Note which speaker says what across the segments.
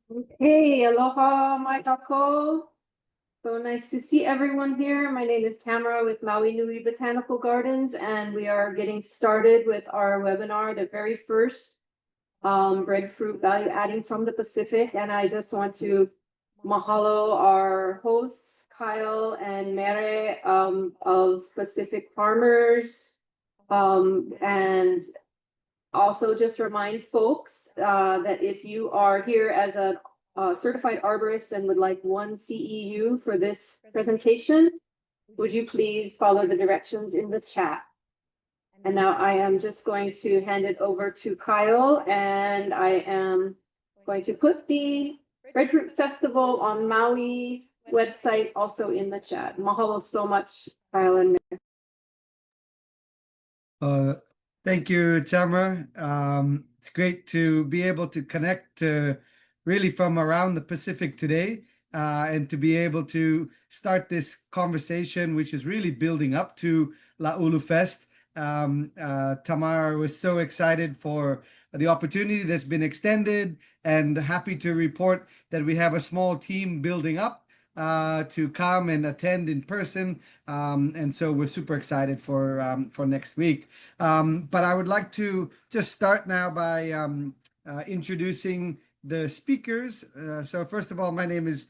Speaker 1: Okay, aloha, mai tako. So nice to see everyone here. My name is Tamara with Maui Nui Botanical Gardens, and we are getting started with our webinar, the very first breadfruit value adding from the Pacific. And I just want to mahalo our hosts, Kyle and Mere of Pacific Farmers, and also just remind folks that if you are here as a certified arborist and would like one CEU for this presentation, would you please follow the directions in the chat? And now I am just going to hand it over to Kyle, and I am going to put the Breadfruit Festival on Maui website also in the chat. Mahalo so much, Kyle and
Speaker 2: Thank you, Tamara. It's great to be able to connect really from around the Pacific today and to be able to start this conversation, which is really building up to ʻUlu Fest. Tamara was so excited for the opportunity that's been extended and happy to report that we have a small team building up to come and attend in person. And so we're super excited for next week. But I would like to just start now by introducing the speakers. So first of all, my name is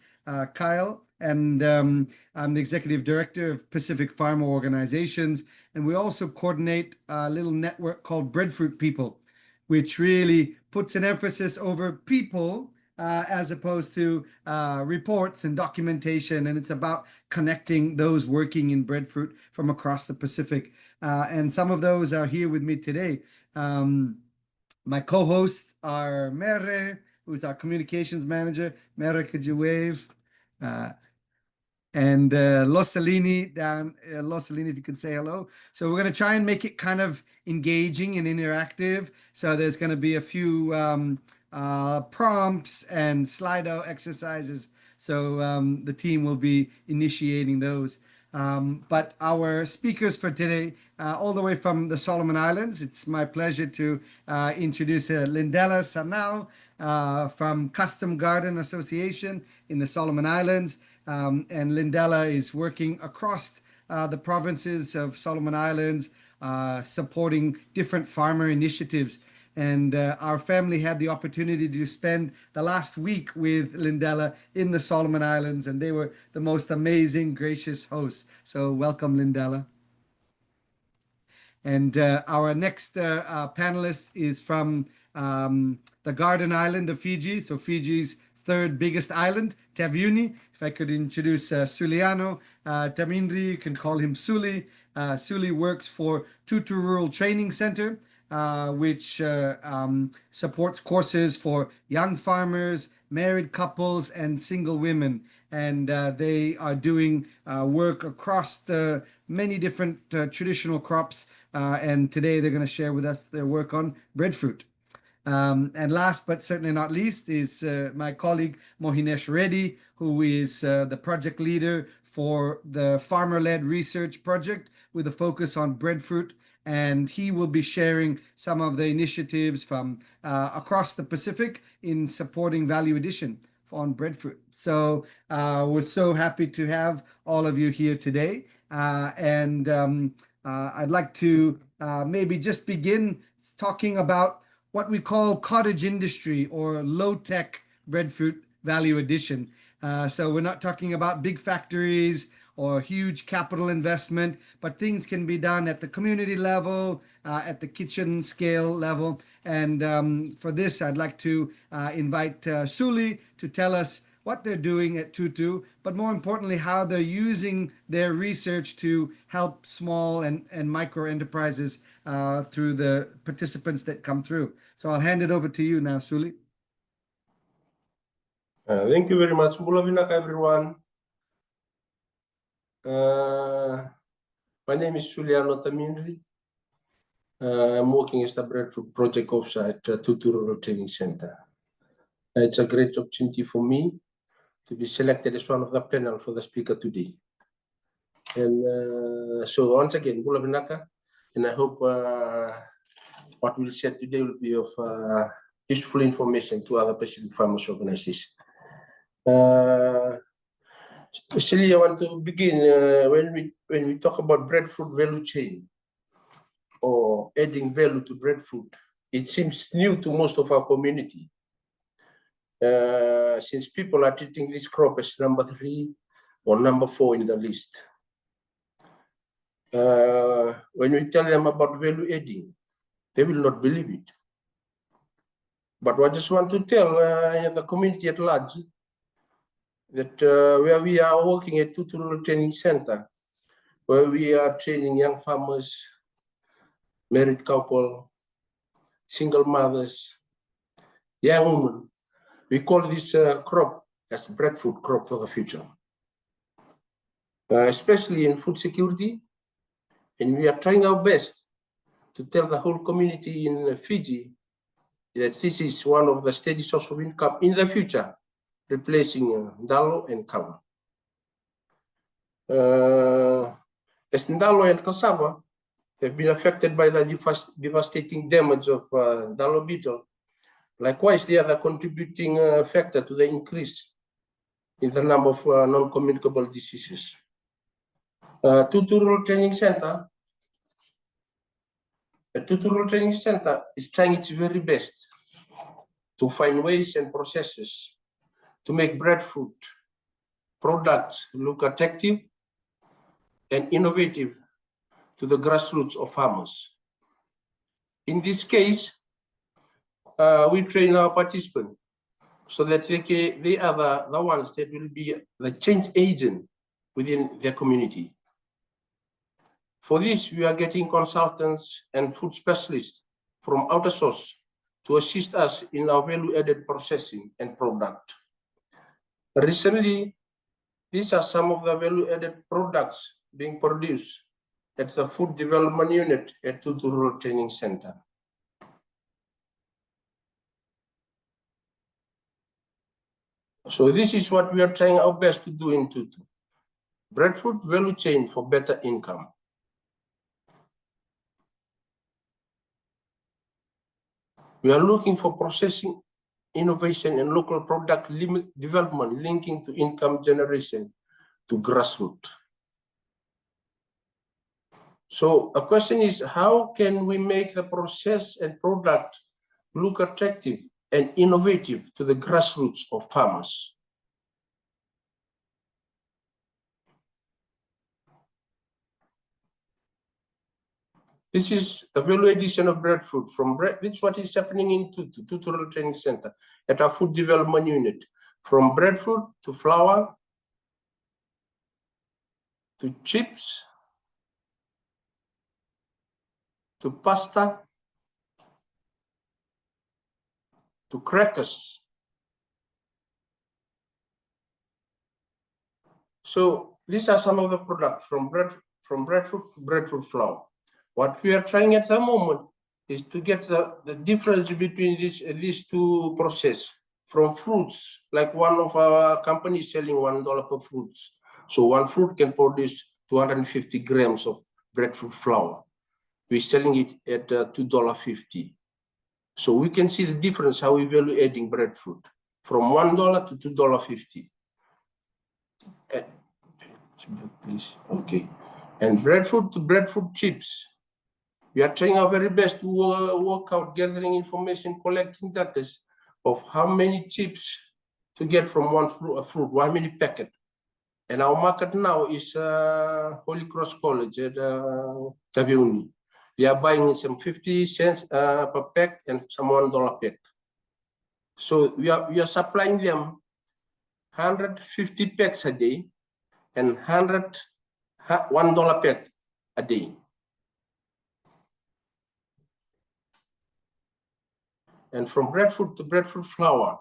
Speaker 2: Kyle, and I'm the Executive Director of Pacific Farmer Organizations. And we also coordinate a little network called Breadfruit People, which really puts an emphasis over people as opposed to reports and documentation. And it's about connecting those working in breadfruit from across the Pacific. And some of those are here with me today. My co-hosts are Mere, who's our communications manager. Mere, could you wave? And Lossalini down, Lossalini, if you could say hello. So we're going to try and make it kind of engaging and interactive. So there's going to be a few prompts and Slido exercises. So the team will be initiating those. But our speakers for today, all the way from the Solomon Islands, it's my pleasure to introduce Lyndellar Sanau from Kastom Gaden Association in the Solomon Islands. And Lyndellar is working across the provinces of Solomon Islands, supporting different farmer initiatives. And our family had the opportunity to spend the last week with Lyndellar in the Solomon Islands, and they were the most amazing, gracious hosts. So welcome, Lyndellar. And our next panelist is from the Garden Island of Fiji, so Fiji's third biggest island, Taveuni. If I could introduce Suliano Tamidri, you can call him Suli. Suli works for Tutu Rural Training Center, which supports courses for young farmers, married couples, and single women. And they are doing work across the many different traditional crops. And today they're going to share with us their work on breadfruit. And last but certainly not least is my colleague Mohinesh Reddy, who is the project leader for the farmer-led research project with a focus on breadfruit. And he will be sharing some of the initiatives from across the Pacific in supporting value addition on breadfruit. So we're so happy to have all of you here today. And I'd like to maybe just begin talking about what we call cottage industry or low-tech breadfruit value addition. So we're not talking about big factories or huge capital investment, but things can be done at the community level, at the kitchen scale level. And for this, I'd like to invite Suli to tell us what they're doing at Tutu, but more importantly, how they're using their research to help small and micro enterprises through the participants that come through. So I'll hand it over to you now, Suli.
Speaker 3: Thank you very much. Bulavinak, everyone. My name is Suliano Tamidri. I'm working as the Breadfruit Project Officer at Tutu Rural Training Center. It's a great opportunity for me to be selected as one of the panel for the speaker today. And so once again, Bulavinaka, and I hope what we'll share today will be of useful information to other Pacific Farmers Organizations. Especially, I want to begin when we talk about breadfruit value chain or adding value to breadfruit. It seems new to most of our community, since people are treating this crop as number 3 or number 4 in the list. When we tell them about value adding, they will not believe it. But I just want to tell the community at large that where we are working at Tutu Rural Training Center, where we are training young farmers, married couple, single mothers, young women, we call this crop as breadfruit crop for the future, especially in food security. And we are trying our best to tell the whole community in Fiji that this is one of the steady source of income in the future, replacing ndalo and kawa. As ndalo and cassava have been affected by the devastating damage of ndalo beetle, likewise they are the contributing factor to the increase in the number of non-communicable diseases. Tutu Rural Training Center, the Tutu Rural Training Center is trying its very best to find ways and processes to make breadfruit products look attractive and innovative to the grassroots of farmers. In this case, we train our participants so that they are the ones that will be the change agent within their community. For this, we are getting consultants and food specialists from outer source to assist us in our value-added processing and product. Recently, these are some of the value-added products being produced at the Food Development Unit at Tutu Rural Training Center. So this is what we are trying our best to do in Tutu. Breadfruit value chain for better income. We are looking for processing, innovation, and local product development linking to income generation to grassroots. So a question is, how can we make the process and product look attractive and innovative to the grassroots of farmers? This is a value addition of breadfruit from bread. This is what is happening in Tutu Rural Training Center at our Food Development Unit. From breadfruit to flour, to chips, to pasta, to crackers. So these are some of the products from breadfruit to breadfruit flour. What we are trying at the moment is to get the difference between these two processes. From fruits, like one of our companies selling $1 per fruits. So one fruit can produce 250 grams of breadfruit flour. We're selling it at $2.50. So we can see the difference how we value adding breadfruit from $1 to $2.50. Please, okay. And breadfruit to breadfruit chips. We are trying our very best to work out, gathering information, collecting data of how many chips to get from one fruit, how many packets. And our market now is Holy Cross College at Taviuni. They are buying some 50 cents per pack and some $1 pack. So we are supplying them 150 packs a day and $1 pack a day. And from breadfruit to breadfruit flour.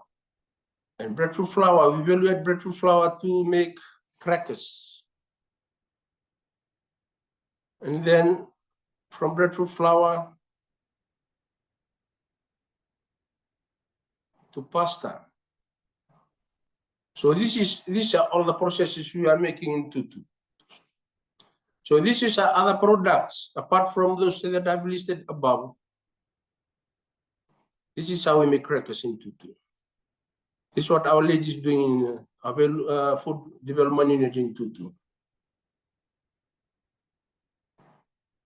Speaker 3: And breadfruit flour, we evaluate breadfruit flour to make crackers. And then from breadfruit flour to pasta. So these are all the processes we are making in Tutu. So this is our other products, apart from those that I've listed above. This is how we make crackers in Tutu. This is what our ladies doing in our food development unit in Tutu.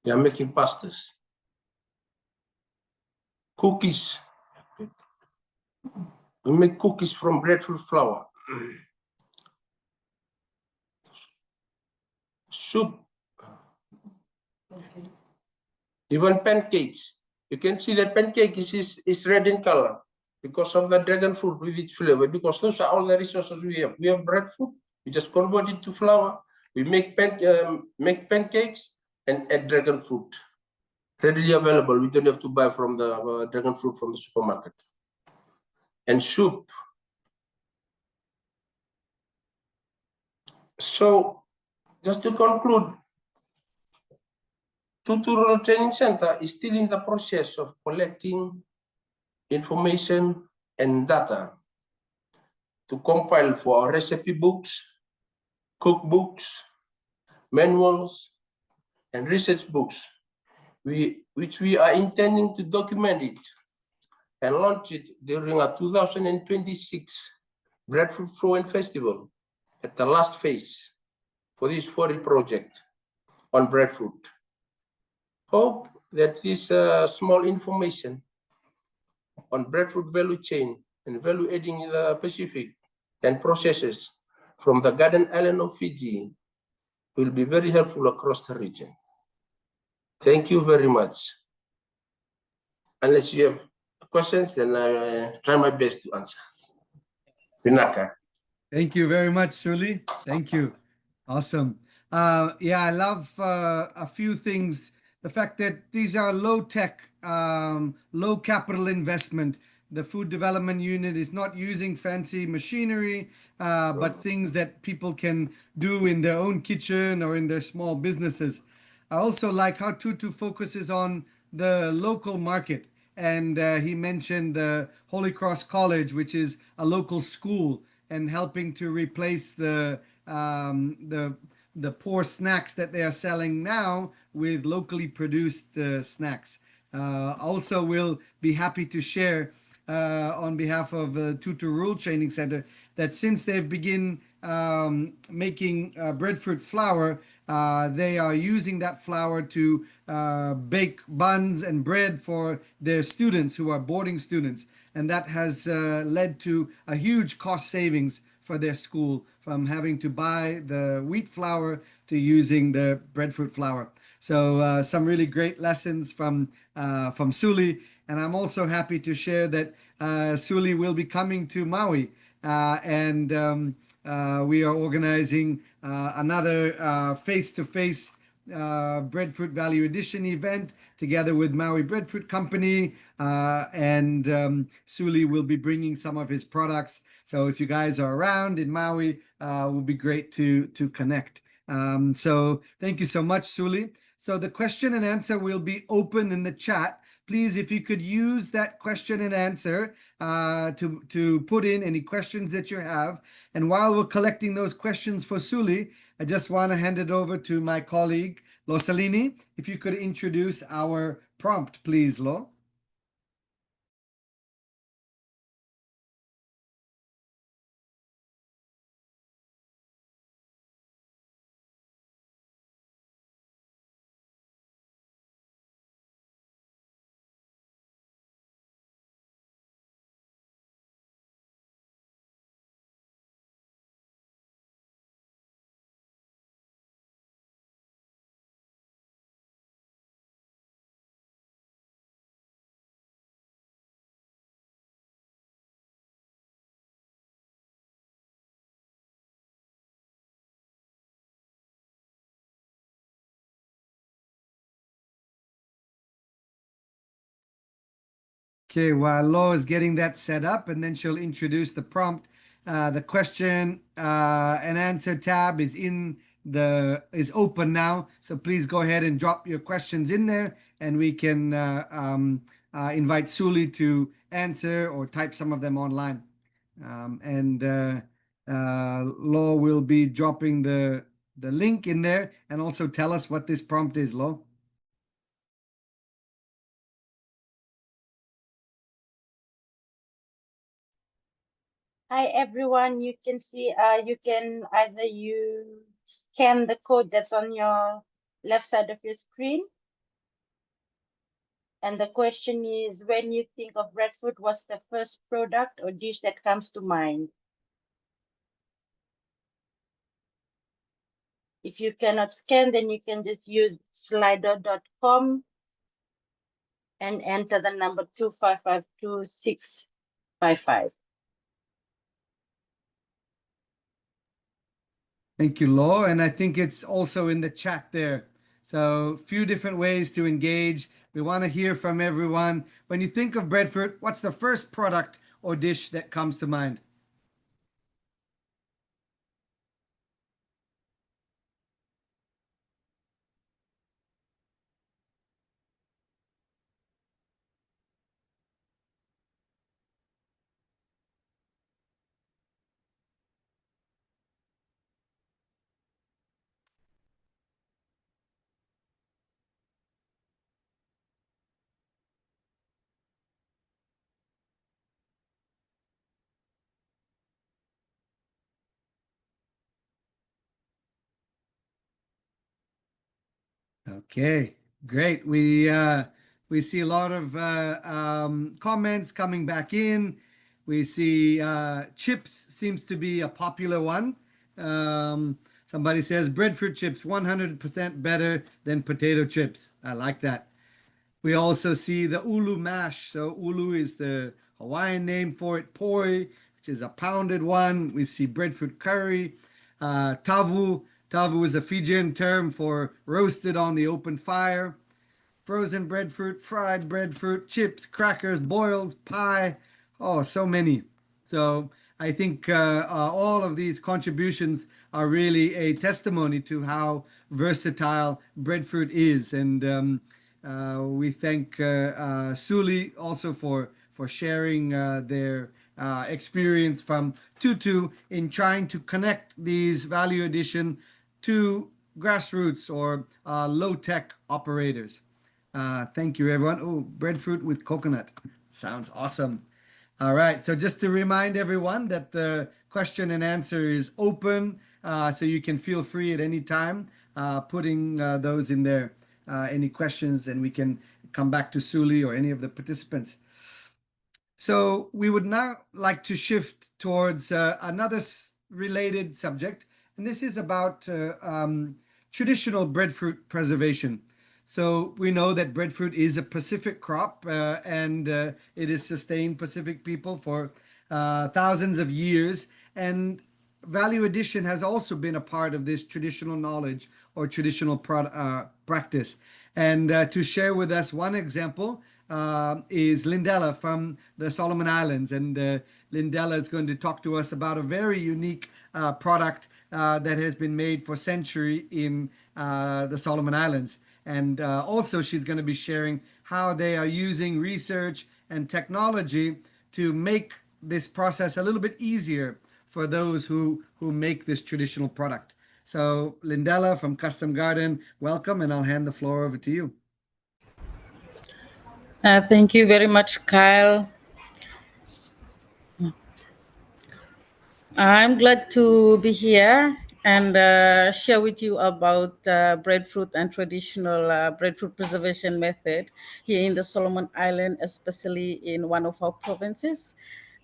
Speaker 3: They are making pastas, cookies. We make cookies from breadfruit flour, soup, even pancakes. You can see that pancake is red in color because of the dragon fruit with its flavor, because those are all the resources we have. We have breadfruit, we just convert it to flour, we make pancakes and add dragon fruit. Readily available, we don't have to buy from the dragon fruit from the supermarket. And soup. So, just to conclude, Tutu Rural Training Center is still in the process of collecting information and data to compile for our recipe books, cookbooks, manuals, and research books, which we are intending to document it and launch it during our 2026 Breadfruit Flow and Festival at the last phase for this 40 project on breadfruit. Hope that this small information on breadfruit value chain and value adding in the Pacific and processes from the Garden Island of Fiji will be very helpful across the region. Thank you very much. Unless you have questions, then I try my best to answer. Pinaka.
Speaker 2: Thank you very much, Suli. Thank you. Awesome. Yeah, I love a few things. The fact that these are low tech, low capital investment. The food development unit is not using fancy machinery, but things that people can do in their own kitchen or in their small businesses. I also like how Tutu focuses on the local market. And he mentioned the Holy Cross College, which is a local school, and helping to replace the poor snacks that they are selling now with locally produced snacks. Also, we'll be happy to share on behalf of the Tutu Rural Training Center that since they've begin making breadfruit flour, they are using that flour to bake buns and bread for their students who are boarding students. And that has led to a huge cost savings for their school from having to buy the wheat flour to using the breadfruit flour. So some really great lessons from Suli. And I'm also happy to share that Suli will be coming to Maui and we are organizing another face-to-face Breadfruit Value Edition event together with Maui Breadfruit Company, and Suli will be bringing some of his products. So if you guys are around in Maui, it will be great to connect. So thank you so much, Suli. So the question and answer will be open in the chat. Please, if you could use that question and answer to put in any questions that you have. And while we're collecting those questions for Suli, I just want to hand it over to my colleague, Lo Salini. If you could introduce our prompt, please, Lo. Okay, while Lo is getting that set up, and then she'll introduce the prompt. The question and answer tab is open now, so please go ahead and drop your questions in there, and we can invite Suli to answer or type some of them online. Lo will be dropping the link in there, and also tell us what this prompt is, Lo.
Speaker 4: Hi everyone, you can see, you can either scan the code that's on your left side of your screen. And the question is, when you think of breadfruit, what's the first product or dish that comes to mind? If you cannot scan, then you can just use slido.com and enter the number 2552655.
Speaker 2: Thank you, Lo. And I think it's also in the chat there. So, few different ways to engage. We want to hear from everyone. When you think of breadfruit, what's the first product or dish that comes to mind? Okay, great. We see a lot of comments coming back in. We see chips seems to be a popular one. Somebody says breadfruit chips 100% better than potato chips. I like that. We also see the ʻUlu mash. So ʻUlu is the Hawaiian name for it. Poi, which is a pounded one. We see breadfruit curry. Tavu. Tavu is a Fijian term for roasted on the open fire. Frozen breadfruit, fried breadfruit, chips, crackers, boils, pie. Oh, so many. So I think all of these contributions are really a testimony to how versatile breadfruit is. And we thank Suli also for sharing their experience from Tutu in trying to connect these value addition to grassroots or low-tech operators. Thank you, everyone. Oh, breadfruit with coconut. Sounds awesome. All right. So just to remind everyone that the question and answer is open, so you can feel free at any time putting those in there. Any questions, and we can come back to Suli or any of the participants. So we would now like to shift towards another related subject, and this is about traditional breadfruit preservation. So we know that breadfruit is a Pacific crop, and it has sustained Pacific people for thousands of years. And value addition has also been a part of this traditional knowledge or traditional practice. And to share with us one example is Lyndellar from the Solomon Islands. And Lyndellar is going to talk to us about a very unique product that has been made for centuries in the Solomon Islands. And also she's going to be sharing how they are using research and technology to make this process a little bit easier for those who make this traditional product. So Lyndellar from Kastom Gaden, welcome, and I'll hand the floor over to you.
Speaker 5: Thank you very much, Kyle. I'm glad to be here and share with you about breadfruit and traditional breadfruit preservation method here in the Solomon Island, especially in one of our provinces,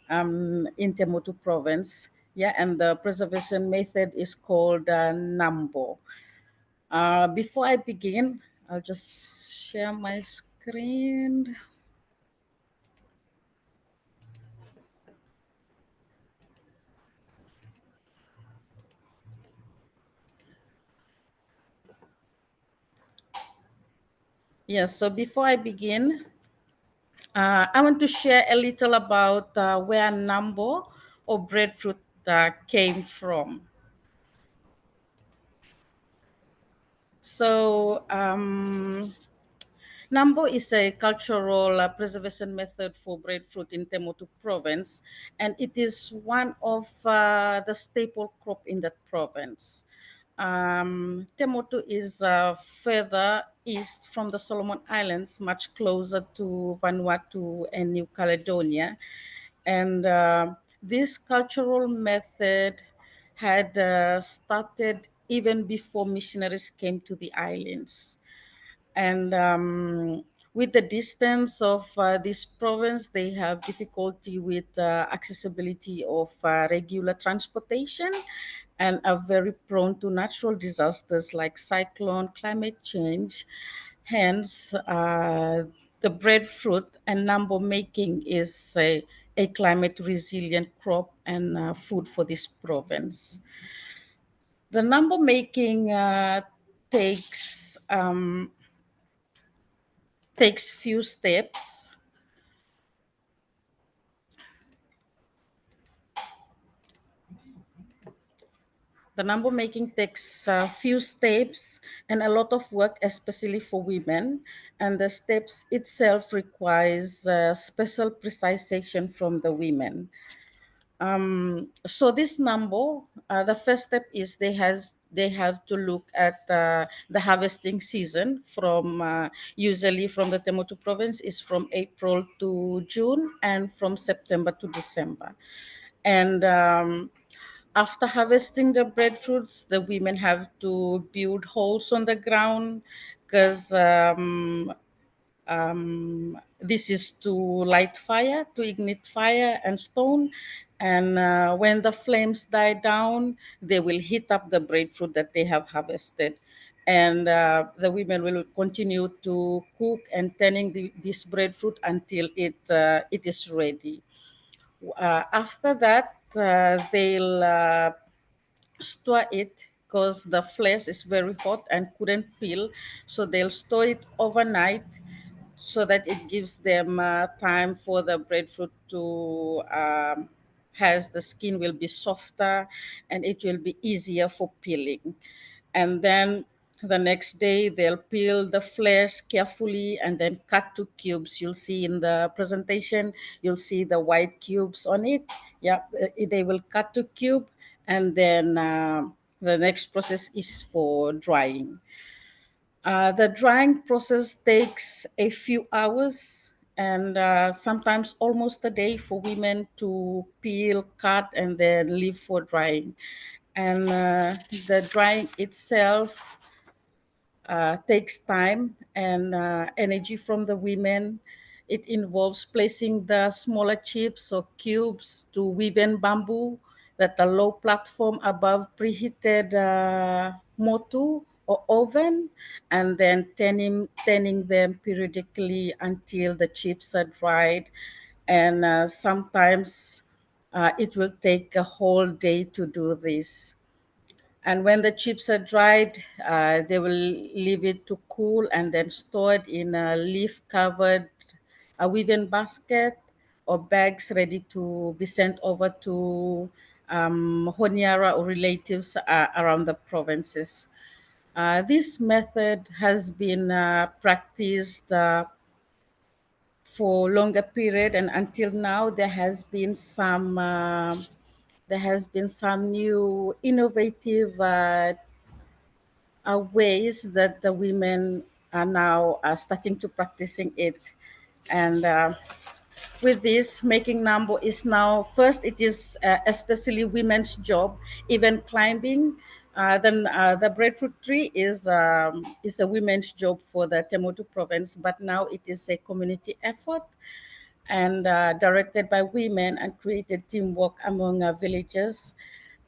Speaker 5: in Tutu province. Yeah, and the preservation method is called Nambo. Before I begin, I'll just share my screen. Yes, so before I begin, I want to share a little about where Nambo or breadfruit came from. So Nambo is a cultural preservation method for breadfruit in Tutu province, and it is one of the staple crop in that province. Tutu is further east from the Solomon Islands, much closer to Vanuatu and New Caledonia. And This cultural method had started even before missionaries came to the islands. And with the distance of this province, they have difficulty with accessibility of regular transportation and are very prone to natural disasters like cyclone, climate change. Hence, the breadfruit and Nambo making is a climate resilient crop and food for this province. The Nambo making takes takes few steps. The Nambo making takes a few steps and a lot of work, especially for women. And the steps itself requires special precisation from the women. So this Nambo, the first step is they have to look at the harvesting season from usually from the Temotu province is from April to June and from September to December. And after harvesting the breadfruits, the women have to build holes on the ground because this is to light fire, to ignite fire and stone. And when the flames die down, they will heat up the breadfruit that they have harvested. And the women will continue to cook and tanning this breadfruit until it is ready. After that, they'll store it because the flesh is very hot and couldn't peel. So they'll store it overnight so that it gives them time for the breadfruit to has the skin will be softer and it will be easier for peeling. And then the next day they'll peel the flesh carefully and then cut to cubes. You'll see in the presentation, you'll see the white cubes on it. Yeah, they will cut to cube, and then the next process is for drying. The drying process takes a few hours and sometimes almost a day for women to peel, cut, and then leave for drying. And the drying itself takes time and energy from the women. It involves placing the smaller chips or cubes to woven bamboo that a low platform above preheated motu or oven, and then tanning them periodically until the chips are dried. And sometimes it will take a whole day to do this. And when the chips are dried, they will leave it to cool and then stored in a leaf covered woven basket or bags ready to be sent over to Honiara or relatives around the provinces. This method has been practiced for longer period, and until now there has been some new innovative ways that the women are now starting to practicing it. And with this, making Nambo is now, first it is especially women's job, even climbing. Then the breadfruit tree is a women's job for the Temotu province, but now it is a community effort and directed by women and created teamwork among villagers,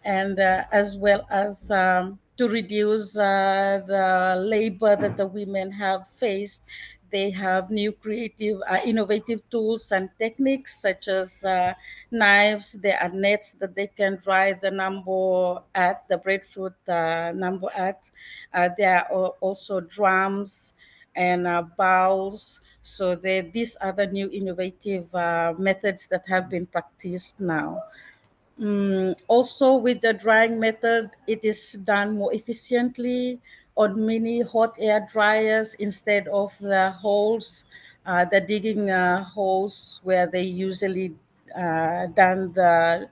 Speaker 5: and as well as to reduce the labor that the women have faced. They have new creative, innovative tools and techniques such as knives. There are nets that they can dry the Nambo at, the breadfruit Nambo at. There are also drums and bowls. So these are the new innovative methods that have been practiced now. Also, with the drying method, it is done more efficiently on mini hot air dryers instead of the holes, the digging holes where they usually done the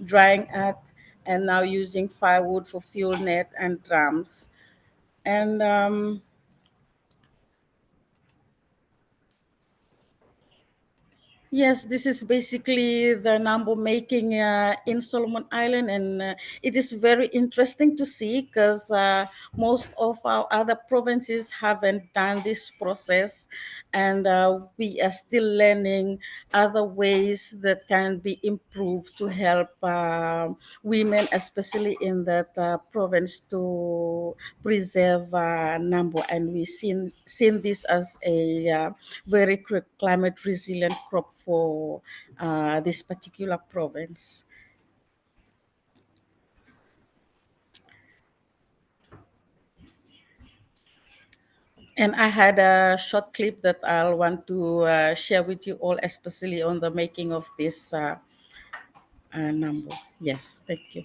Speaker 5: drying at, and now using firewood for fuel net and drums. And Yes, this is basically the Nambo making in Solomon Island, and it is very interesting to see because most of our other provinces haven't done this process, and we are still learning other ways that can be improved to help women, especially in that province, to preserve Nambo, and we seen this as a very climate resilient crop for this particular province. And I had a short clip that I'll want to share with you all, especially on the making of this Nambo. Yes, thank you.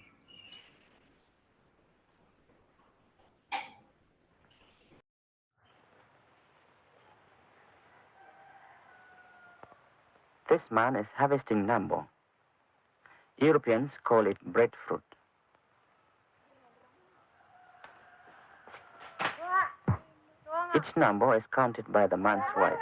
Speaker 6: This man is harvesting Nambo. Europeans call it breadfruit. Each Nambo is counted by the man's wife.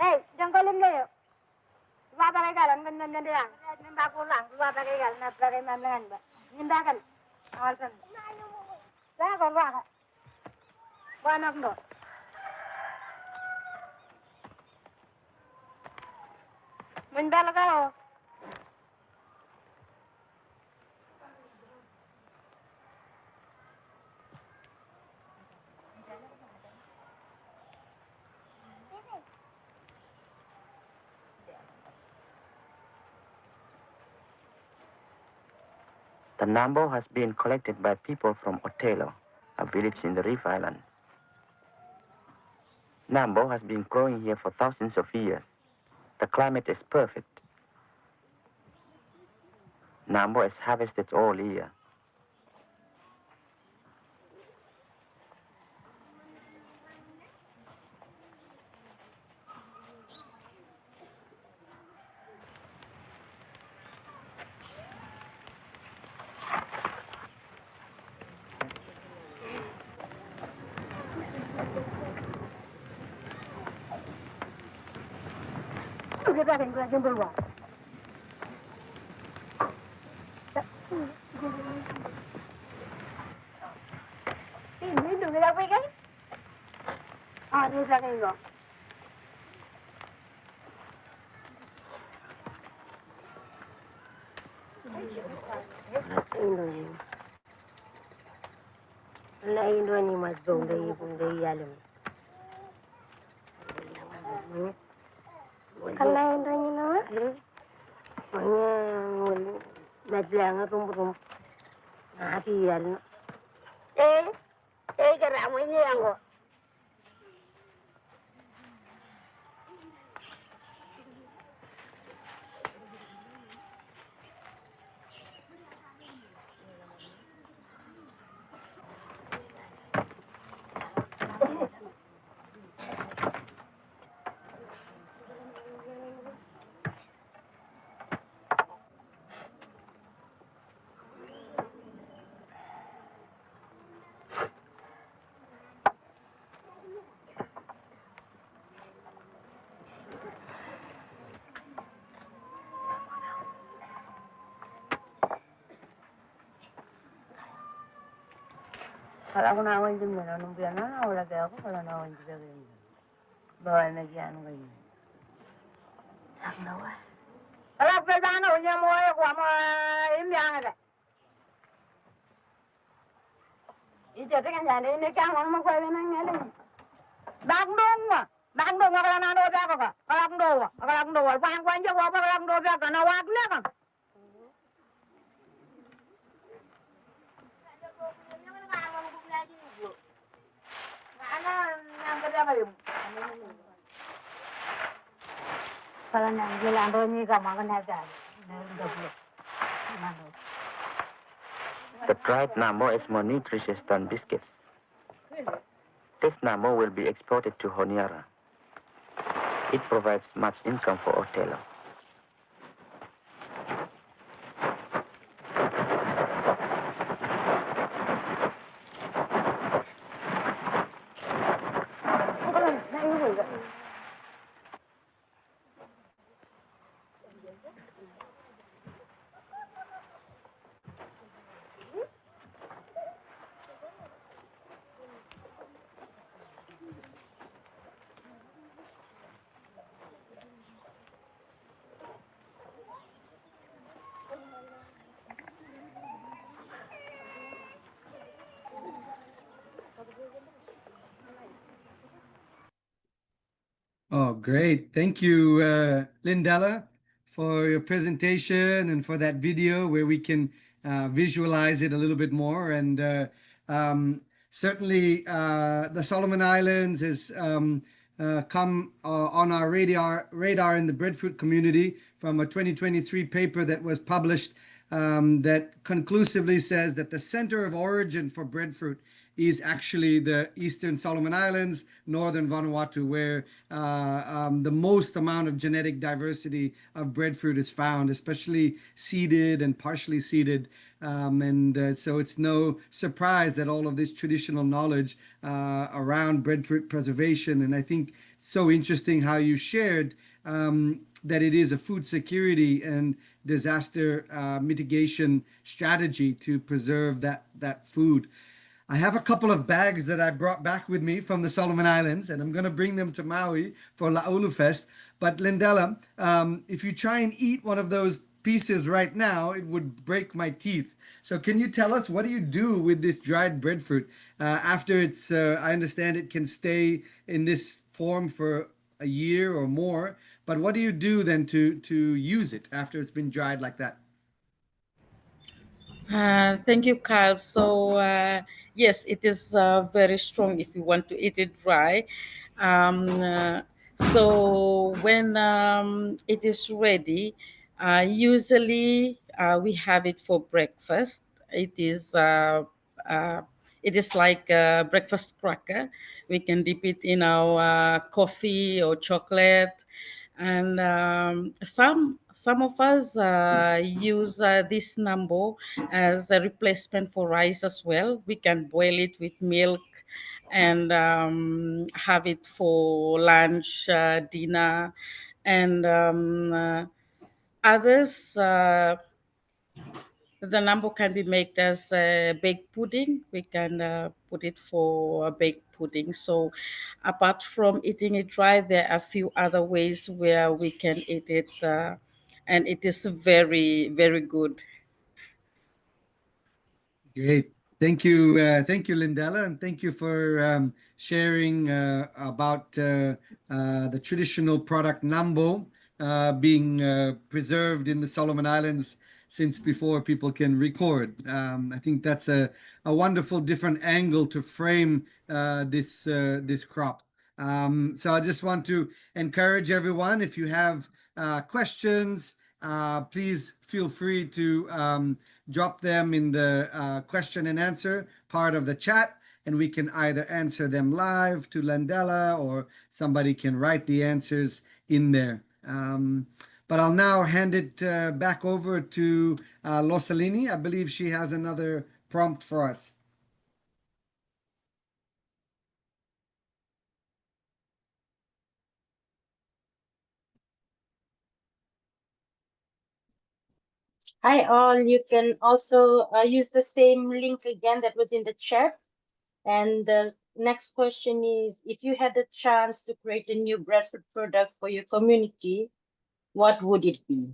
Speaker 7: Hey, jangan lim leo. Dua pakai galan kan nanda yang. Nimba pulang dua pakai galan nak pakai mandangan ba. Nimba kan. Awal kan. Saya kan wah. Wah nak ndo. Nimba lagao.
Speaker 6: The Nambo has been collected by people from Otelo, a village in the Reef Island. Nambo has been growing here for thousands of years. The climate is perfect. Nambo is harvested all year.
Speaker 7: Kita kan gua jempol wah. Ini dulu kita pergi. Ah, ini lagi go. Indo ni mas dong dari alam. Kalau Indo ni nama? Maknya najlang rum. Hati alam. Kerana ini yang go. Kalau aku nawin din mo, nung biyan na, wala kaya ako, wala nawin din kaya. Bawa na dyan kayo. Ako nawa. Kalau pedano, niya mo ay kuha mo imbiyan ka. Ito tingnan dyan, ini kaya mo mo kuha ng ngayon. Bagdong mo. Bagdong ako na nanood ako ka. Kalakdo. Pang-pang dyan, wapa kalakdo ka. Nawag na ka. Kalau nang bilang Roni ka makan aja.
Speaker 6: The dried Nambo is more nutritious than biscuits. This Nambo will be exported to Honiara. It provides much income for Otelo.
Speaker 2: Oh, great. Thank you, Lyndellar, for your presentation and for that video where we can visualize it a little bit more. And certainly the Solomon Islands has come on our radar in the breadfruit community from a 2023 paper that was published that conclusively says that the center of origin for breadfruit is actually the Eastern Solomon Islands, Northern Vanuatu, where the most amount of genetic diversity of breadfruit is found, especially seeded and partially seeded. So it's no surprise that all of this traditional knowledge around breadfruit preservation, and I think so interesting how you shared that it is a food security and disaster mitigation strategy to preserve that food. I have a couple of bags that I brought back with me from the Solomon Islands, and I'm going to bring them to Maui for ʻUlu Fest. But Lyndellar, if you try and eat one of those pieces right now, it would break my teeth. So can you tell us, what do you do with this dried breadfruit after it's, I understand it can stay in this form for a year or more, but what do you do then to use it after it's been dried like that?
Speaker 5: Thank you, Kyle. So yes, it is very strong if you want to eat it dry. So when it is ready, usually we have it for breakfast. It is like a breakfast cracker. We can dip it in our coffee or chocolate, and some of us use this Nambo as a replacement for rice as well. We can boil it with milk and have it for lunch, dinner, and others. The Nambo can be made as a baked pudding. We can put it for a baked pudding. So apart from eating it dry, there are a few other ways where we can eat it, and it is very, very good.
Speaker 2: Great. Thank you, Lyndellar, and thank you for sharing about the traditional product Nambo being preserved in the Solomon Islands since before people can record. I think that's a wonderful different angle to frame this crop. So I just want to encourage everyone, if you have questions, please feel free to drop them in the question and answer part of the chat, and we can either answer them live to Lyndellar or somebody can write the answers in there. But I'll now hand it back over to Rosalini. I believe she has another prompt for us.
Speaker 4: Hi all, you can also use the same link again that was in the chat And the next question is, if you had the chance to create a new breadfruit product for your community, what would it be?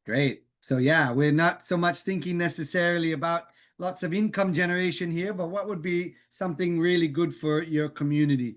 Speaker 2: Great. So yeah, we're not so much thinking necessarily about lots of income generation here, but what would be something really good for your community?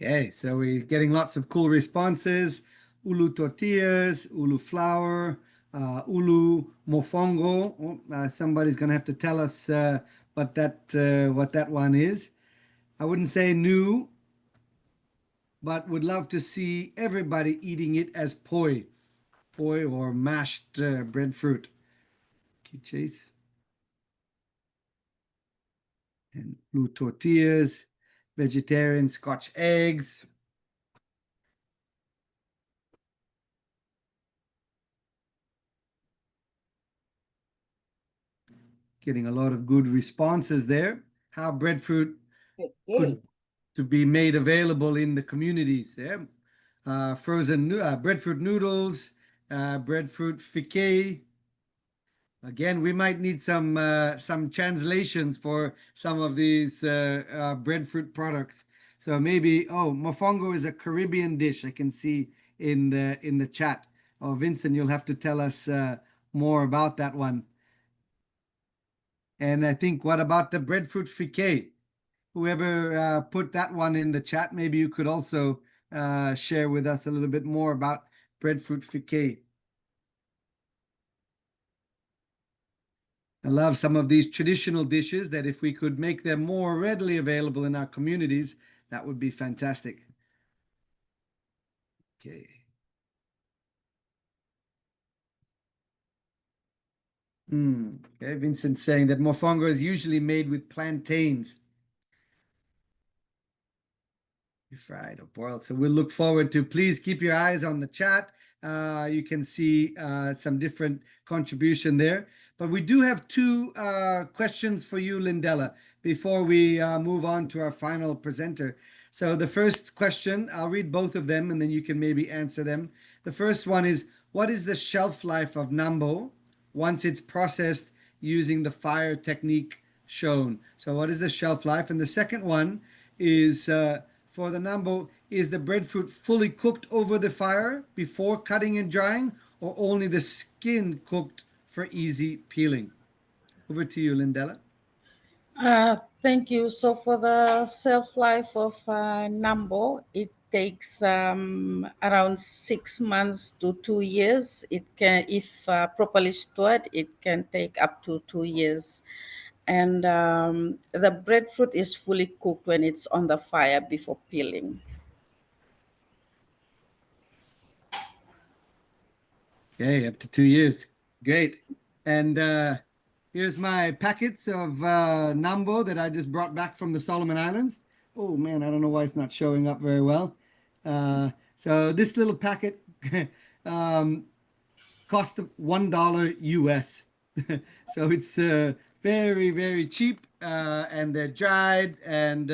Speaker 2: Okay, so we're getting lots of cool responses. Ulu tortillas, ulu flour, ulu mofongo. Oh, somebody's gonna have to tell us what that one is. I wouldn't say new, but would love to see everybody eating it as poi or mashed breadfruit. Okay, Chase. And blue tortillas, vegetarian Scotch eggs. Getting a lot of good responses there. How breadfruit could to be made available in the communities. Yeah? Frozen breadfruit noodles, breadfruit fiquet. Again, we might need some translations for some of these breadfruit products. So maybe mofongo is a Caribbean dish. I can see in the chat. Oh, Vincent, you'll have to tell us more about that one. And I think, what about the breadfruit fiquet? Whoever put that one in the chat, maybe you could also share with us a little bit more about breadfruit fiquet. I love some of these traditional dishes that if we could make them more readily available in our communities, that would be fantastic. Okay. Okay, Vincent saying that mofongo is usually made with plantains. Fried or boiled. So we'll look forward to, please keep your eyes on the chat. You can see some different contribution there. But we do have two questions for you, Lyndellar, before we move on to our final presenter. So the first question, I'll read both of them and then you can maybe answer them. The first one is, what is the shelf life of Nambo once it's processed using the fire technique shown? So what is the shelf life? And the second one is, for the Nambo, is the breadfruit fully cooked over the fire before cutting and drying, or only the skin cooked for easy peeling? Over to you, Lyndellar.
Speaker 5: Thank you. So for the shelf life of Nambo, it takes around 6 months to 2 years. It can, if properly stored, it can take up to 2 years. And the breadfruit is fully cooked when it's on the fire before peeling.
Speaker 2: Okay, up to 2 years. Great. And here's my packets of Nambo that I just brought back from the Solomon Islands. Oh man, I don't know why it's not showing up very well. So this little packet cost $1 US. So it's very, very cheap, and they're dried and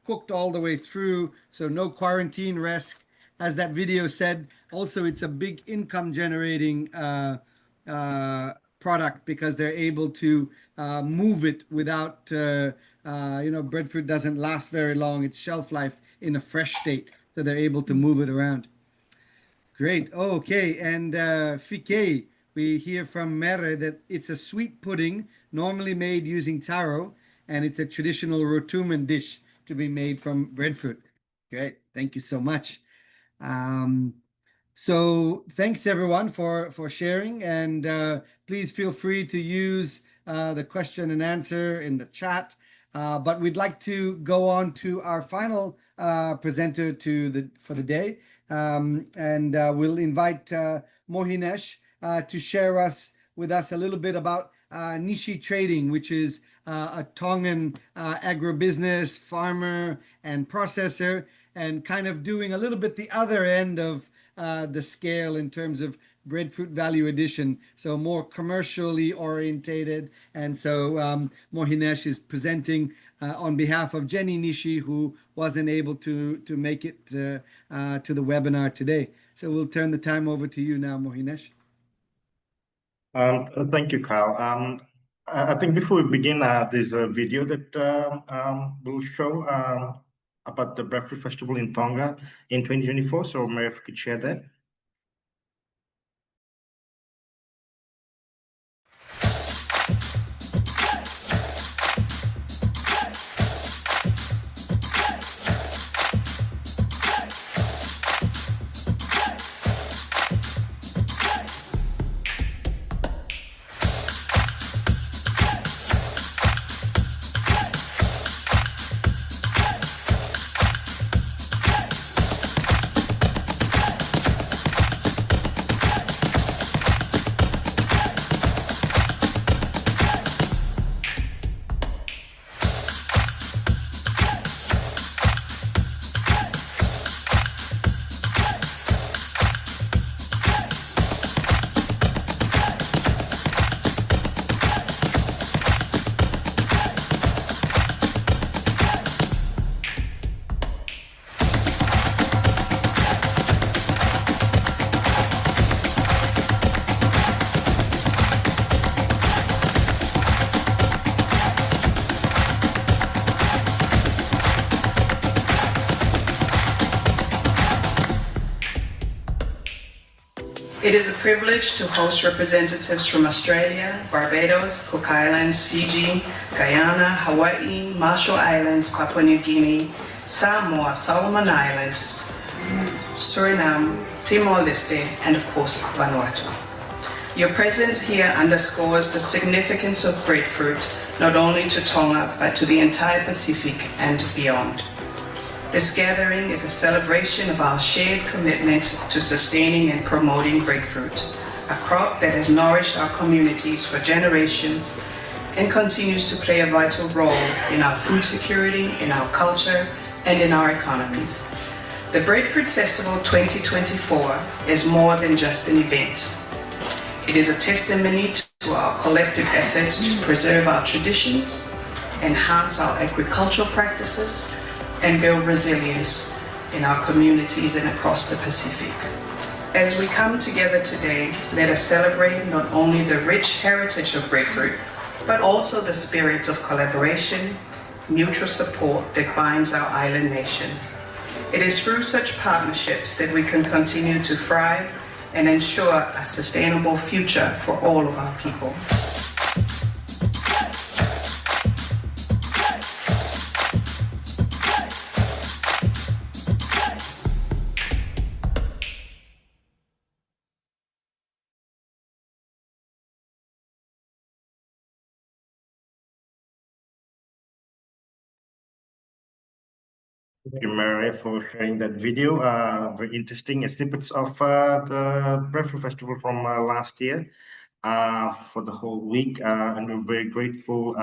Speaker 2: cooked all the way through, so no quarantine risk. As that video said, also it's a big income generating product because they're able to move it without, breadfruit doesn't last very long. Its shelf life in a fresh state, so they're able to move it around. Great. Okay. And fiquet, we hear from Mere that it's a sweet pudding normally made using taro, and it's a traditional rotuman dish to be made from breadfruit. Great. Thank you so much. So thanks everyone for sharing, and please feel free to use the question and answer in the chat. But we'd like to go on to our final presenter for the day, and we'll invite Mohinesh to share with us a little bit about Nishi Trading, which is a Tongan agribusiness farmer and processor, and kind of doing a little bit the other end of the scale in terms of breadfruit value addition, so more commercially orientated. And so Mohinesh is presenting on behalf of Jenny Nishi, who wasn't able to make it to the webinar today. So we'll turn the time over to you now, Mohinesh.
Speaker 8: Thank you, Kyle. I think before we begin, there's a video that will show about the Breadfruit Festival in Tonga in 2024. So Mary, if you could share that.
Speaker 9: It is a privilege to host representatives from Australia, Barbados, Cook Islands, Fiji, Guyana, Hawaii, Marshall Islands, Papua New Guinea, Samoa, Solomon Islands, Suriname, Timor-Leste, and of course, Vanuatu. Your presence here underscores the significance of breadfruit, not only to Tonga, but to the entire Pacific and beyond. This gathering is a celebration of our shared commitment to sustaining and promoting breadfruit, a crop that has nourished our communities for generations and continues to play a vital role in our food security, in our culture, and in our economies. The Breadfruit Festival 2024 is more than just an event. It is a testimony to our collective efforts to preserve our traditions, enhance our agricultural practices, and build resilience in our communities and across the Pacific. As we come together today, let us celebrate not only the rich heritage of breadfruit, but also the spirit of collaboration, mutual support that binds our island nations. It is through such partnerships that we can continue to thrive and ensure a sustainable future for all of our people.
Speaker 8: Thank you, Mary, for sharing that video. Very interesting snippets of the Breadfruit Festival from last year for the whole week. And we're very grateful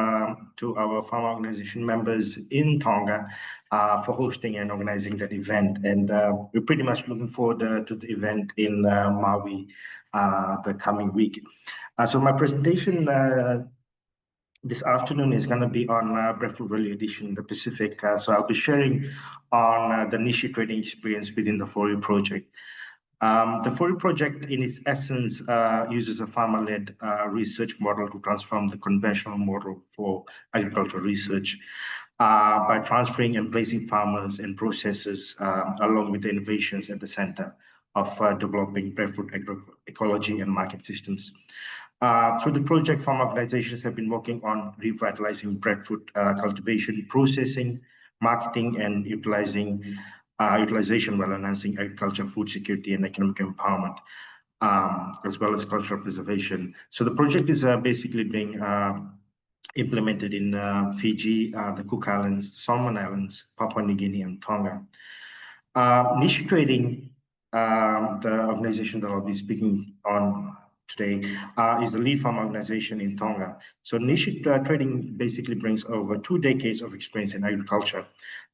Speaker 8: to our farm organization members in Tonga for hosting and organizing that event. And we're pretty much looking forward to the event in Maui the coming week. So my presentation this afternoon is going to be on Breadfruit Value Addition in the Pacific. So I'll be sharing on the Nishi trading experience within the FORI project. The FORI project, in its essence, uses a farmer-led research model to transform the conventional model for agricultural research by transferring and placing farmers and processors along with the innovations at the center of developing breadfruit agroecology and market systems. Through the project, farm organizations have been working on revitalizing breadfruit cultivation, processing, marketing, and utilizing utilization while enhancing agriculture, food security, and economic empowerment, as well as cultural preservation. So the project is basically being implemented in Fiji, the Cook Islands, Solomon Islands, Papua New Guinea, and Tonga. Niche trading, the organization that I'll be speaking on today, is the lead farm organization in Tonga. So niche trading basically brings over 2 decades of experience in agriculture,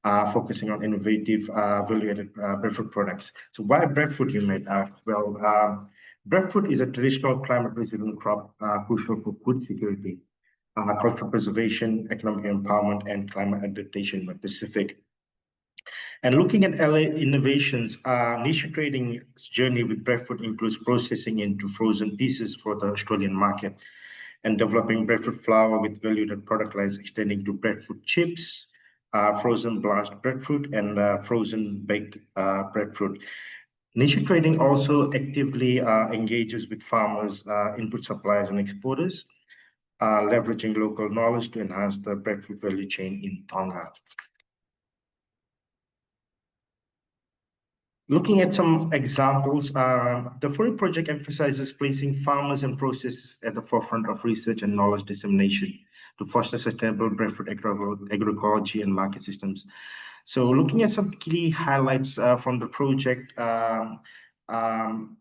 Speaker 8: focusing on innovative, value-added breadfruit products. So why breadfruit, you might ask? Well, breadfruit is a traditional climate-resilient crop crucial for food security, cultural preservation, economic empowerment, and climate adaptation in the Pacific. And looking at LA innovations, niche trading's journey with breadfruit includes processing into frozen pieces for the Australian market and developing breadfruit flour with valued product lines extending to breadfruit chips, frozen blanched breadfruit, and frozen baked breadfruit. Niche trading also actively engages with farmers, input suppliers, and exporters, leveraging local knowledge to enhance the breadfruit value chain in Tonga. Looking at some examples, the FORI project emphasizes placing farmers and processors at the forefront of research and knowledge dissemination to foster sustainable breadfruit agroecology and market systems. So looking at some key highlights from the project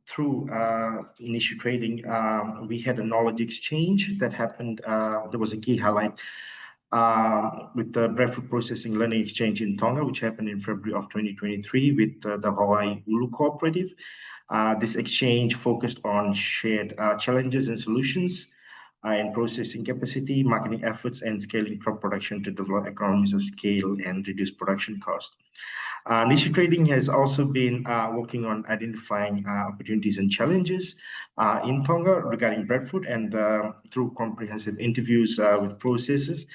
Speaker 8: through niche trading, we had a knowledge exchange that happened. There was a key highlight with the breadfruit processing learning exchange in Tonga, which happened in February of 2023 with the Hawaii ʻUlu cooperative. This exchange focused on shared challenges and solutions in processing capacity, marketing efforts, and scaling crop production to develop economies of scale and reduce production costs. Niche trading has also been working on identifying opportunities and challenges in Tonga regarding breadfruit, and through comprehensive interviews with processors,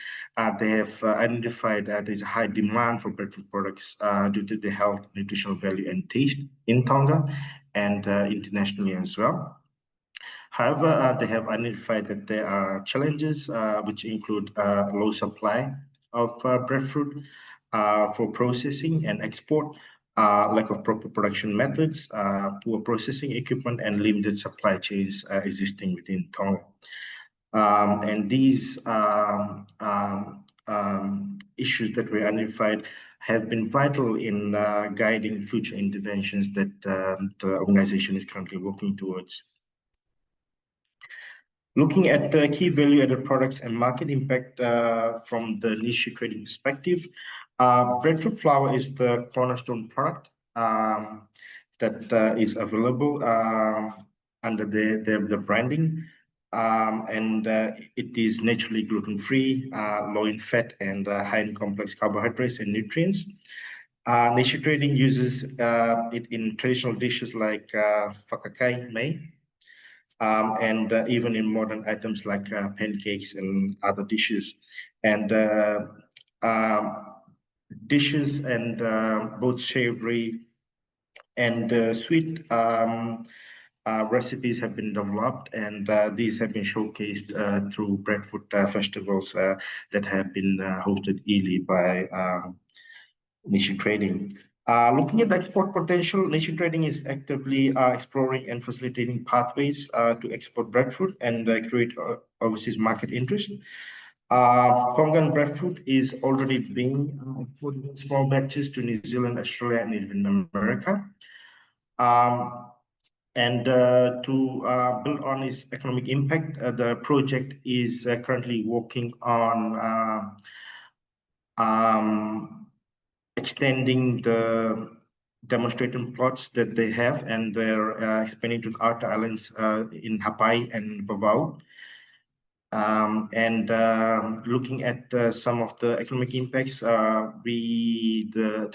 Speaker 8: they have identified that there's a high demand for breadfruit products due to the health, nutritional value, and taste in Tonga and internationally as well. However, they have identified that there are challenges which include low supply of breadfruit for processing and export, lack of proper production methods, poor processing equipment, and limited supply chains existing within Tonga. And these issues that were identified have been vital in guiding future interventions that the organization is currently working towards. Looking at the key value-added products and market impact from the niche trading perspective, breadfruit flour is the cornerstone product that is available under the branding, and it is naturally gluten-free, low in fat, and high in complex carbohydrates and nutrients. Niche trading uses it in traditional dishes like whakakai mei, and even in modern items like pancakes and other dishes. And dishes and both savory and sweet recipes have been developed, and these have been showcased through breadfruit festivals that have been hosted yearly by niche trading. Looking at the export potential, niche trading is actively exploring and facilitating pathways to export breadfruit and create overseas market interest. Tongan breadfruit is already being exported in small batches to New Zealand, Australia, and even America. And to build on its economic impact, the project is currently working on extending the demonstration plots that they have, and they're expanding to the outer islands in Hawaii and Vavau. Looking at some of the economic impacts, through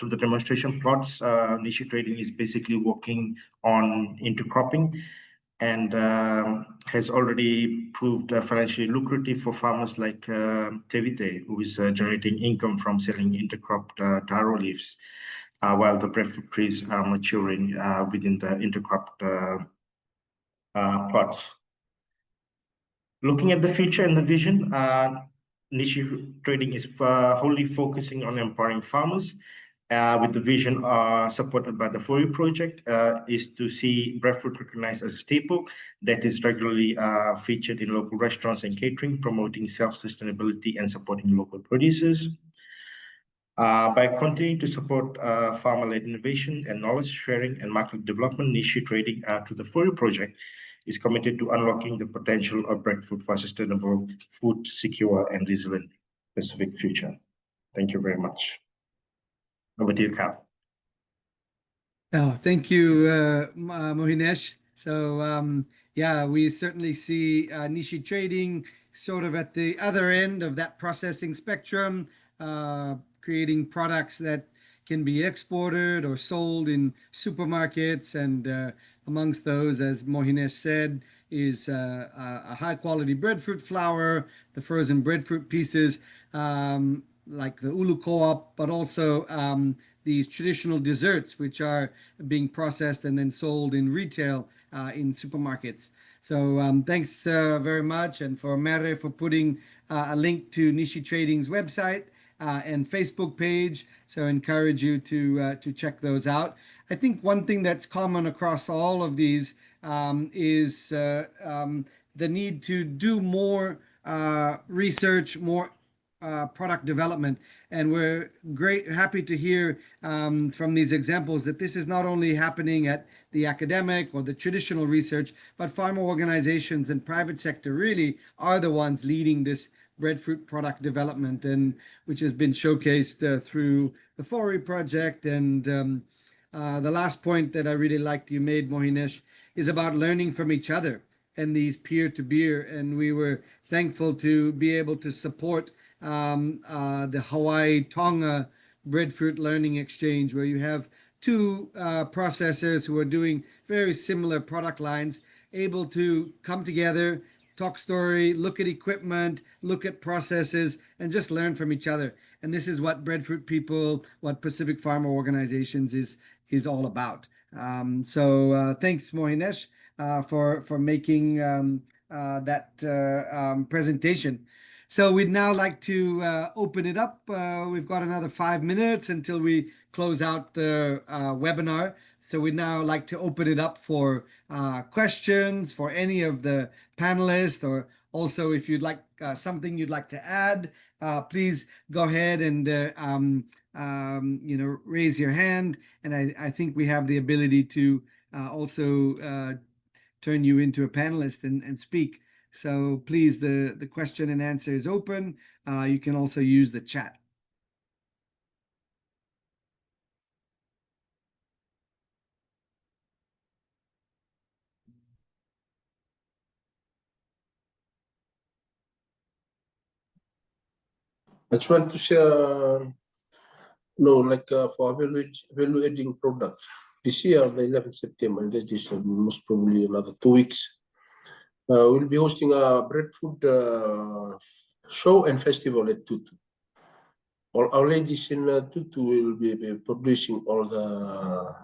Speaker 8: the demonstration plots, niche trading is basically working on intercropping, and has already proved financially lucrative for farmers like Tevite, who is generating income from selling intercropped taro leaves, while the breadfruit trees are maturing within the intercropped plots. Looking at the future and the vision, niche trading is wholly focusing on empowering farmers with the vision supported by the For You project, is to see breadfruit recognized as a staple that is regularly featured in local restaurants and catering, promoting self-sustainability and supporting local producers. By continuing to support farmer-led innovation and knowledge sharing and market development, niche trading to the For You project is committed to unlocking the potential of breadfruit for sustainable, food secure, and resilient Pacific future. Thank you very much. Over to you, Kyle.
Speaker 2: Oh, thank you, Mohinesh. So, yeah, we certainly see niche trading sort of at the other end of that processing spectrum, creating products that can be exported or sold in supermarkets. And amongst those, as Mohinesh said, is a high quality breadfruit flour, the frozen breadfruit pieces, like the ʻUlu co-op, but also these traditional desserts, which are being processed and then sold in retail in supermarkets. So thanks very much, and for Mere for putting a link to Nishi Trading's website and Facebook page. So I encourage you to check those out. I think one thing that's common across all of these is the need to do more research, more product development. And we're happy to hear from these examples that this is not only happening at the academic or the traditional research, but farmer organizations and private sector really are the ones leading this breadfruit product development, and which has been showcased through the For You project. And the last point that I really liked you made, Mohinesh, is about learning from each other and these peer-to-peer. And we were thankful to be able to support the Hawaii Tonga Breadfruit Learning Exchange, where you have two processors who are doing very similar product lines, able to come together, talk story, look at equipment, look at processes, and just learn from each other. And this is what Breadfruit people, what Pacific Farmer Organizations is all about. So thanks, Mohinesh, for making that presentation. So we'd now like to open it up. We've got another 5 minutes until we close out the webinar. So we'd now like to open it up for questions for any of the panelists, or also if you'd like something you'd like to add, please go ahead and raise your hand. And I think we have the ability to also turn you into a panelist and speak. So please, the question and answer is open. You can also use the chat.
Speaker 3: I just want to share, for evaluating products. This year, the 11th September, that is most probably another 2 weeks, we'll be hosting a breadfruit show and festival at Tutu. All our ladies in Tutu will be producing all the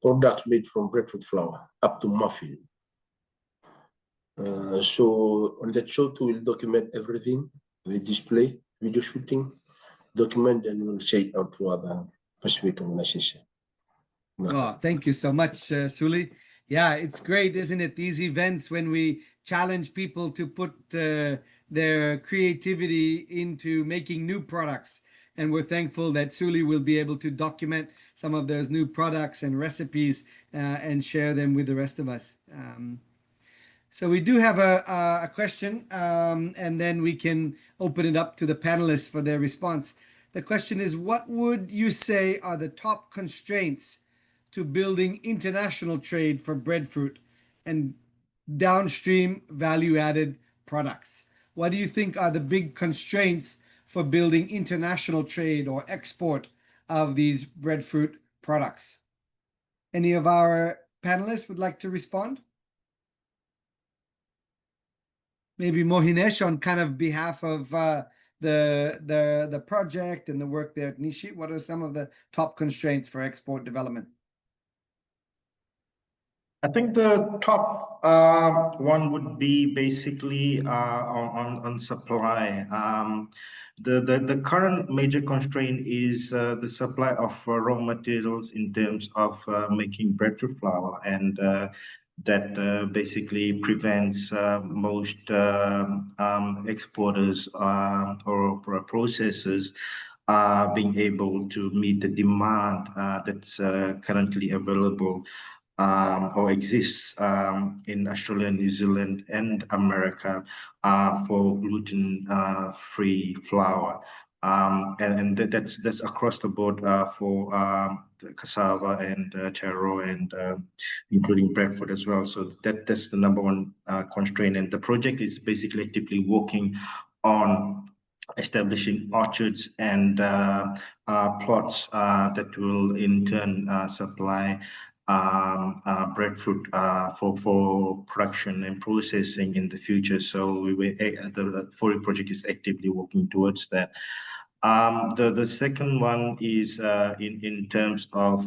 Speaker 3: products made from breadfruit flour, up to muffin. So on that show too, we'll document everything, we display, video shooting, document, and we'll share it out to other Pacific organizations.
Speaker 2: Oh, thank you so much, Suli. Yeah, it's great, isn't it? These events when we challenge people to put their creativity into making new products. And we're thankful that Suli will be able to document some of those new products and recipes and share them with the rest of us. So we do have a question, and then we can open it up to the panelists for their response. The question is, what would you say are the top constraints to building international trade for breadfruit and downstream value-added products? What do you think are the big constraints for building international trade or export of these breadfruit products? Any of our panelists would like to respond? Maybe Mohinesh on kind of behalf of the project and the work there at Nishi. What are some of the top constraints for export development?
Speaker 8: I think the top one would be basically on supply. The current major constraint is the supply of raw materials in terms of making breadfruit flour, and that basically prevents most exporters or processors being able to meet the demand that's currently available or exists in Australia, New Zealand, and America for gluten-free flour. And that's across the board for the cassava and taro and including breadfruit as well. So that's the number one constraint. And the project is basically actively working on establishing orchards and plots that will in turn supply breadfruit for production and processing in the future. So the FORI project is actively working towards that. The second one is in terms of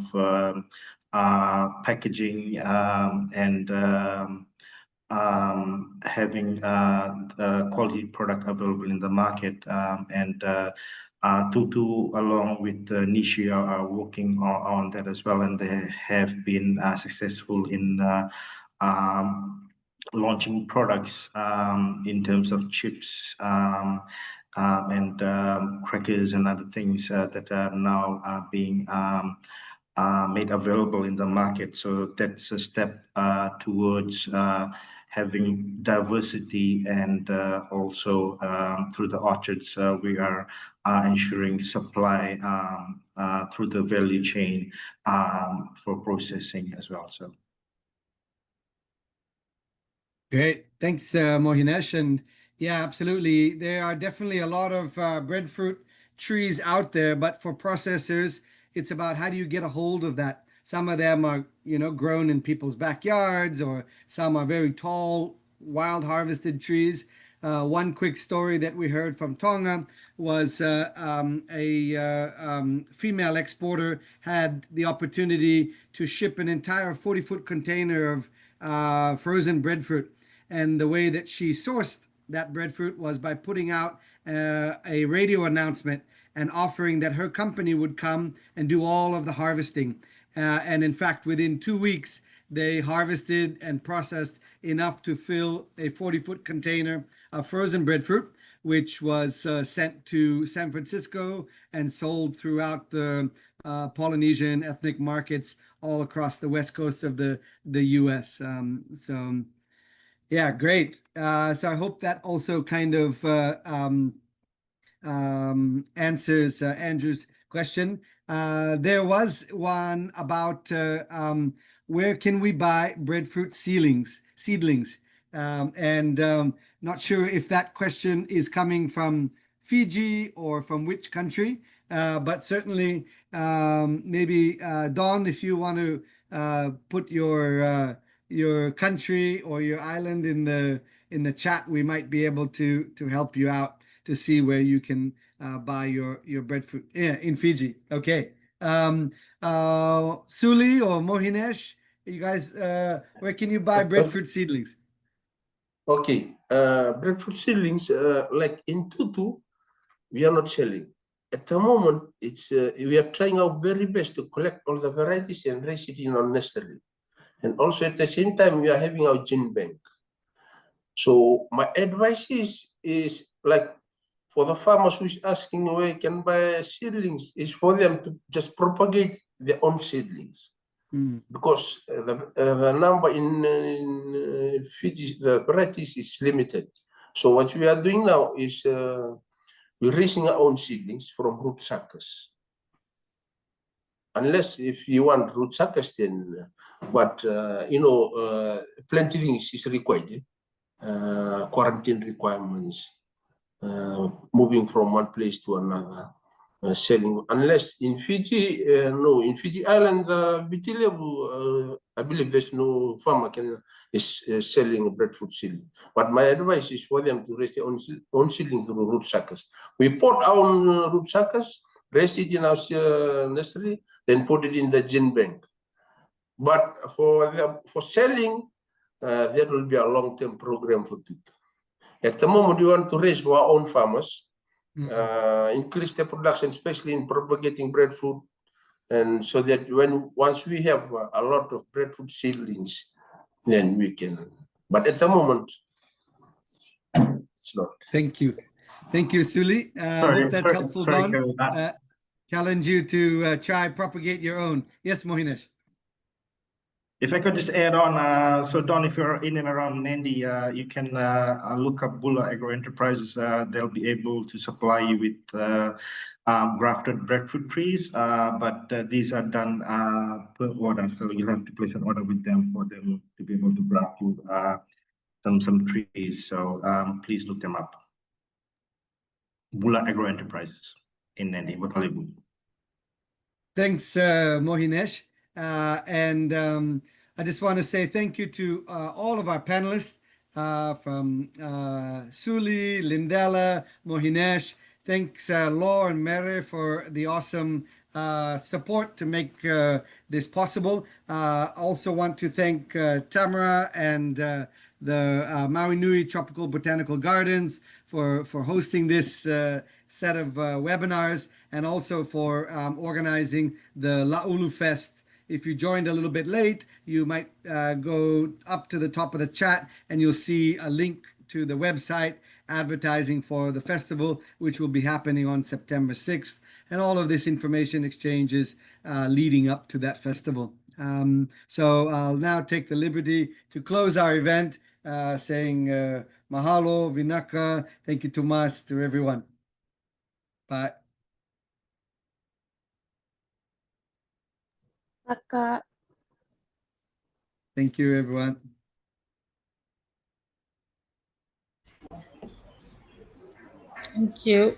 Speaker 8: packaging and having the quality product available in the market, and Tutu along with Nishi are working on that as well, and they have been successful in launching products in terms of chips and crackers and other things that are now being made available in the market. So that's a step towards having diversity, and also through the orchards we are ensuring supply through the value chain for processing as well. So
Speaker 2: Great, thanks Mohinesh. And yeah, absolutely, there are definitely a lot of breadfruit trees out there, but for processors it's about how do you get a hold of that. Some of them are, you know, grown in people's backyards, or some are very tall, wild harvested trees. One quick story that we heard from Tonga was a female exporter had the opportunity to ship an entire 40-foot container of frozen breadfruit. And the way that she sourced that breadfruit was by putting out a radio announcement and offering that her company would come and do all of the harvesting. And in fact, within 2 weeks, they harvested and processed enough to fill a 40-foot container of frozen breadfruit, which was sent to San Francisco and sold throughout the Polynesian ethnic markets all across the west coast of the US. So yeah, great. So I hope that also kind of answers Andrew's question. There was one about where can we buy breadfruit seedlings, and not sure if that question is coming from Fiji or from which country, but certainly maybe Don, if you want to put your country or your island in the chat, we might be able to help you out to see where you can buy your breadfruit in Fiji. Okay. Suli or Mohinesh, you guys, where can you buy breadfruit seedlings?
Speaker 3: Okay, breadfruit seedlings, like in Tutu, we are not selling. At the moment, it's we are trying our very best to collect all the varieties and raise it in our nursery. And also at the same time, we are having our gene bank. So my advice is like, for the farmers who is asking where you can buy seedlings, is for them to just propagate their own seedlings. Because the number in Fiji, the varieties is limited. So what we are doing now is we're raising our own seedlings from root suckers. Unless if you want root suckers, then, but you know, plenty things is required. Quarantine requirements, moving from one place to another, selling. Unless in Fiji, no, in Fiji Island, I believe there's no farmer is selling breadfruit seedling. But my advice is for them to raise their own seedling through root suckers. We put our own root suckers, raise it in our nursery, then put it in the gene bank. But for selling, that will be a long-term program for Tutu. At the moment, we want to raise for our own farmers, increase their production, especially in propagating breadfruit, and so that once we have a lot of breadfruit seedlings, then we can. But at the moment, it's not.
Speaker 2: Thank you. Thank you, Suli. Hope that's helpful, Don. Challenge you to try propagate your own. Yes, Mohinesh.
Speaker 8: If I could just add on, so Don, if you're in and around Nandi, you can look up Bula Agro Enterprises. They'll be able to supply you with grafted breadfruit trees, but these are done per order, so you'll have to place an order with them for them to be able to graft you some trees. So please look them up. Bula Agro Enterprises in Nandi, Botanical.
Speaker 2: Thanks, Mohinesh. I just want to say thank you to all of our panelists from Suli, Lyndellar, Mohinesh. Thanks, Law and Mere, for the awesome support to make this possible. Also want to thank Tamara and the Maui Nui Tropical Botanical Gardens for hosting this set of webinars, and also for organizing the ʻUlu Fest. If you joined a little bit late, you might go up to the top of the chat and you'll see a link to the website advertising for the festival, which will be happening on September 6th. And all of this information exchanges leading up to that festival. So I'll now take the liberty to close our event saying mahalo, vinaka, thank you Tomas, to everyone. Bye. Thank you, everyone.
Speaker 5: Thank you.